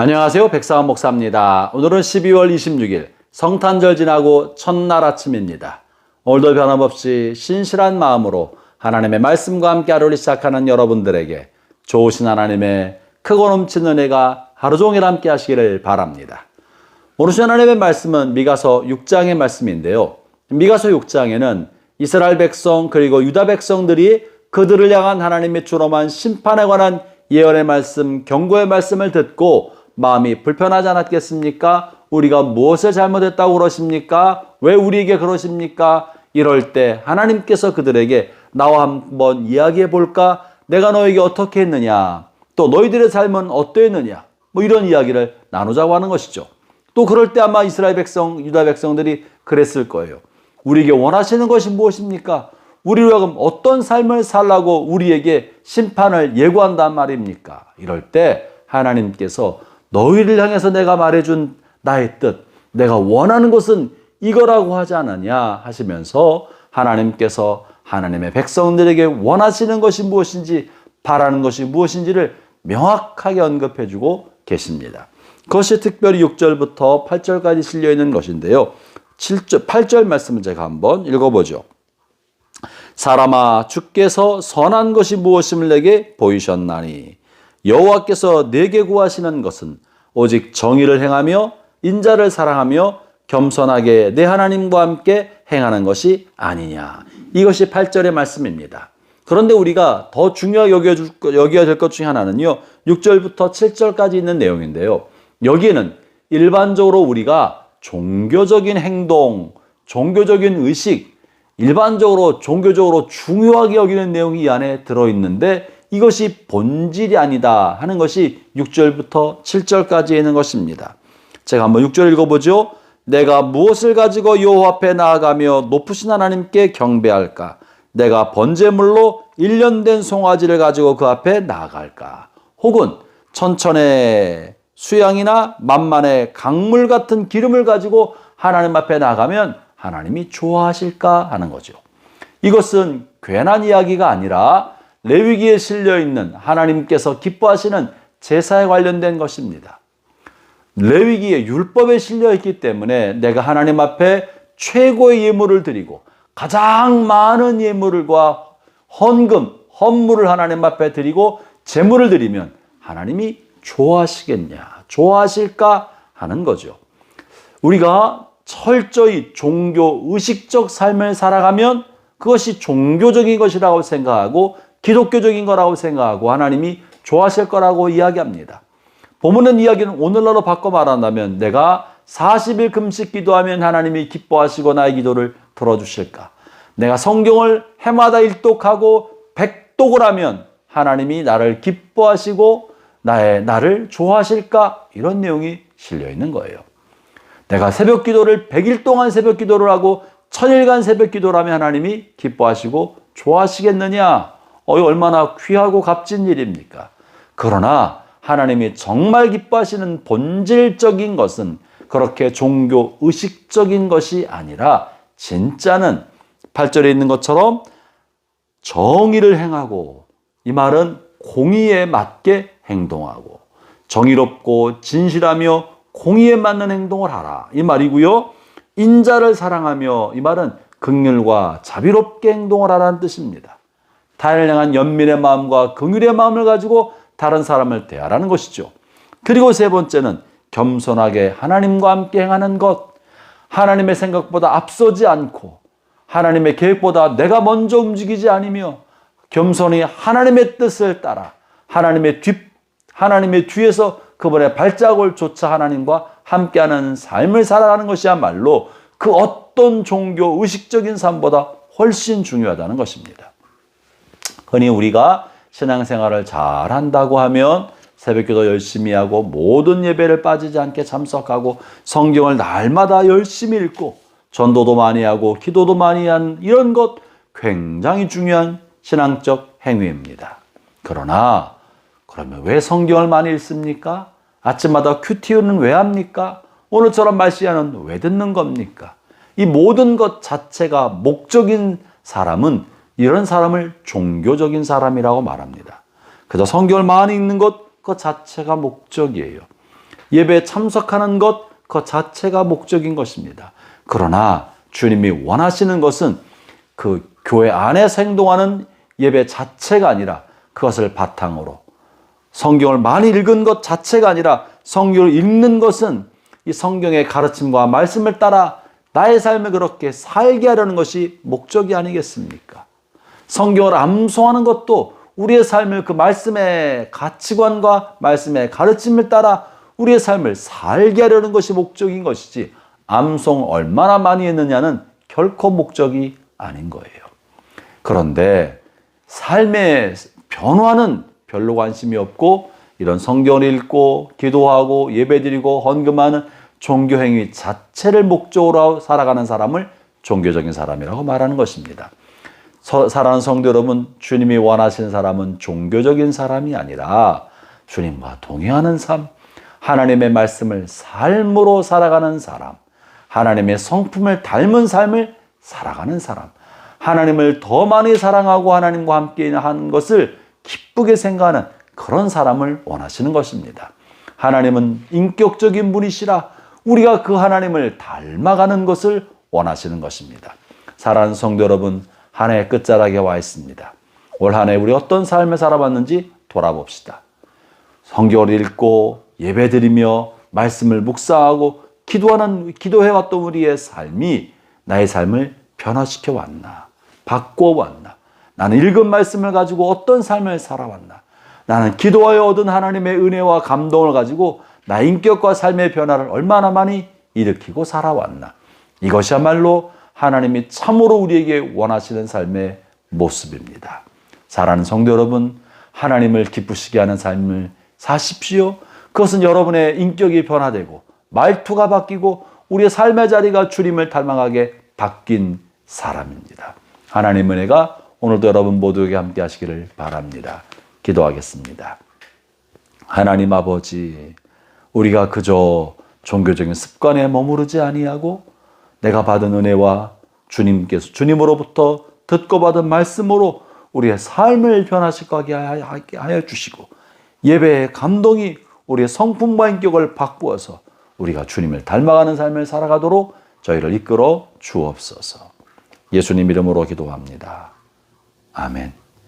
안녕하세요. 백사원 목사입니다. 오늘은 12월 26일 성탄절 지나고 첫날 아침입니다. 오늘도 변함없이 신실한 마음으로 하나님의 말씀과 함께 하루를 시작하는 여러분들에게 좋으신 하나님의 크고 넘치는 은혜가 하루 종일 함께 하시기를 바랍니다. 오늘 하나님의 말씀은 미가서 6장의 말씀인데요. 미가서 6장에는 이스라엘 백성 그리고 유다 백성들이 그들을 향한 하나님의 주름한 심판에 관한 예언의 말씀, 경고의 말씀을 듣고 마음이 불편하지 않았겠습니까? 우리가 무엇을 잘못했다고 그러십니까? 왜 우리에게 그러십니까? 이럴 때 하나님께서 그들에게 나와 한번 이야기해 볼까? 내가 너에게 어떻게 했느냐? 또 너희들의 삶은 어떠했느냐? 이런 이야기를 나누자고 하는 것이죠. 또 그럴 때 아마 이스라엘 백성, 유다 백성들이 그랬을 거예요. 우리에게 원하시는 것이 무엇입니까? 우리로 어떤 삶을 살라고 우리에게 심판을 예고한단 말입니까? 이럴 때 하나님께서 너희를 향해서 내가 말해준 나의 뜻, 내가 원하는 것은 이거라고 하지 않느냐 하시면서 하나님께서 하나님의 백성들에게 원하시는 것이 무엇인지, 바라는 것이 무엇인지를 명확하게 언급해주고 계십니다. 그것이 특별히 6절부터 8절까지 실려있는 것인데요. 8절 말씀을 제가 한번 읽어보죠. 사람아, 주께서 선한 것이 무엇임을 내게 보이셨나니 여호와께서 내게 구하시는 것은 오직 정의를 행하며 인자를 사랑하며 겸손하게 내 하나님과 함께 행하는 것이 아니냐. 이것이 8절의 말씀입니다. 그런데 우리가 더 중요하게 여겨야 될 것 중에 하나는요, 6절부터 7절까지 있는 내용인데요. 여기에는 일반적으로 우리가 종교적인 행동, 종교적인 의식, 일반적으로 종교적으로 중요하게 여기는 내용이 이 안에 들어있는데 이것이 본질이 아니다 하는 것이 6절부터 7절까지 있는 것입니다. 제가 한번 6절 읽어보죠. 내가 무엇을 가지고 여호와 앞에 나아가며 높으신 하나님께 경배할까? 내가 번제물로 1년 된 송아지를 가지고 그 앞에 나아갈까? 혹은 천천의 수양이나 만만의 강물 같은 기름을 가지고 하나님 앞에 나가면 하나님이 좋아하실까 하는 거죠. 이것은 괜한 이야기가 아니라 레위기에 실려있는 하나님께서 기뻐하시는 제사에 관련된 것입니다. 레위기의 율법에 실려있기 때문에 내가 하나님 앞에 최고의 예물을 드리고 가장 많은 예물과 헌금, 헌물을 하나님 앞에 드리고 제물을 드리면 하나님이 좋아하시겠냐, 좋아하실까 하는 거죠. 우리가 철저히 종교 의식적 삶을 살아가면 그것이 종교적인 것이라고 생각하고 기독교적인 거라고 생각하고 하나님이 좋아하실 거라고 이야기합니다. 본문의 이야기는 오늘날로 바꿔 말한다면 내가 40일 금식 기도하면 하나님이 기뻐하시고 나의 기도를 들어주실까? 내가 성경을 해마다 일독하고 백독을 하면 하나님이 나를 기뻐하시고 나를 좋아하실까? 이런 내용이 실려 있는 거예요. 내가 새벽 기도를 100일 동안 새벽 기도를 하고 1000일간 새벽 기도를 하면 하나님이 기뻐하시고 좋아하시겠느냐? 얼마나 귀하고 값진 일입니까? 그러나 하나님이 정말 기뻐하시는 본질적인 것은 그렇게 종교 의식적인 것이 아니라 진짜는 8절에 있는 것처럼 정의를 행하고, 이 말은 공의에 맞게 행동하고 정의롭고 진실하며 공의에 맞는 행동을 하라 이 말이고요. 인자를 사랑하며, 이 말은 긍휼과 자비롭게 행동을 하라는 뜻입니다. 타인을 향한 연민의 마음과 긍휼의 마음을 가지고 다른 사람을 대하라는 것이죠. 그리고 세 번째는 겸손하게 하나님과 함께 행하는 것. 하나님의 생각보다 앞서지 않고 하나님의 계획보다 내가 먼저 움직이지 않으며 겸손히 하나님의 뜻을 따라 하나님의 뒤에서 그분의 발자국을 쫓아 하나님과 함께하는 삶을 살아가는 것이야말로 그 어떤 종교 의식적인 삶보다 훨씬 중요하다는 것입니다. 흔히 우리가 신앙생활을 잘 한다고 하면 새벽기도 열심히 하고 모든 예배를 빠지지 않게 참석하고 성경을 날마다 열심히 읽고 전도도 많이 하고 기도도 많이 한 이런 것 굉장히 중요한 신앙적 행위입니다. 그러나 그러면 왜 성경을 많이 읽습니까? 아침마다 큐티는 왜 합니까? 오늘처럼 말시야는 왜 듣는 겁니까? 이 모든 것 자체가 목적인 사람은 이런 사람을 종교적인 사람이라고 말합니다. 그저 성경을 많이 읽는 것 그 자체가 목적이에요. 예배에 참석하는 것 그 자체가 목적인 것입니다. 그러나 주님이 원하시는 것은 그 교회 안에서 행동하는 예배 자체가 아니라 그것을 바탕으로 성경을 많이 읽은 것 자체가 아니라 성경을 읽는 것은 이 성경의 가르침과 말씀을 따라 나의 삶을 그렇게 살게 하려는 것이 목적이 아니겠습니까? 성경을 암송하는 것도 우리의 삶을 그 말씀의 가치관과 말씀의 가르침을 따라 우리의 삶을 살게 하려는 것이 목적인 것이지 암송 얼마나 많이 했느냐는 결코 목적이 아닌 거예요. 그런데 삶의 변화는 별로 관심이 없고 이런 성경을 읽고 기도하고 예배드리고 헌금하는 종교 행위 자체를 목적으로 살아가는 사람을 종교적인 사람이라고 말하는 것입니다. 사랑하는 성도 여러분, 주님이 원하시는 사람은 종교적인 사람이 아니라 주님과 동행하는 삶, 하나님의 말씀을 삶으로 살아가는 사람, 하나님의 성품을 닮은 삶을 살아가는 사람, 하나님을 더 많이 사랑하고 하나님과 함께 하는 것을 기쁘게 생각하는 그런 사람을 원하시는 것입니다. 하나님은 인격적인 분이시라 우리가 그 하나님을 닮아가는 것을 원하시는 것입니다. 사랑하는 성도 여러분, 한 해 끝자락에 와 있습니다. 올 한 해 우리 어떤 삶을 살아봤는지 돌아봅시다. 성경을 읽고 예배드리며 말씀을 묵상하고 기도해왔던 우리의 삶이 나의 삶을 변화시켜 왔나? 바꿔 왔나? 나는 읽은 말씀을 가지고 어떤 삶을 살아왔나? 나는 기도하여 얻은 하나님의 은혜와 감동을 가지고 나의 인격과 삶의 변화를 얼마나 많이 일으키고 살아왔나? 이것이야말로 하나님이 참으로 우리에게 원하시는 삶의 모습입니다. 사랑하는 성도 여러분, 하나님을 기쁘시게 하는 삶을 사십시오. 그것은 여러분의 인격이 변화되고 말투가 바뀌고 우리의 삶의 자리가 주님을 닮아가게 바뀐 사람입니다. 하나님의 은혜가 오늘도 여러분 모두에게 함께 하시기를 바랍니다. 기도하겠습니다. 하나님 아버지, 우리가 그저 종교적인 습관에 머무르지 아니하고 내가 받은 은혜와 주님으로부터 듣고 받은 말씀으로 우리의 삶을 변화시키게 하여 주시고 예배의 감동이 우리의 성품과 인격을 바꾸어서 우리가 주님을 닮아가는 삶을 살아가도록 저희를 이끌어 주옵소서. 예수님 이름으로 기도합니다. 아멘.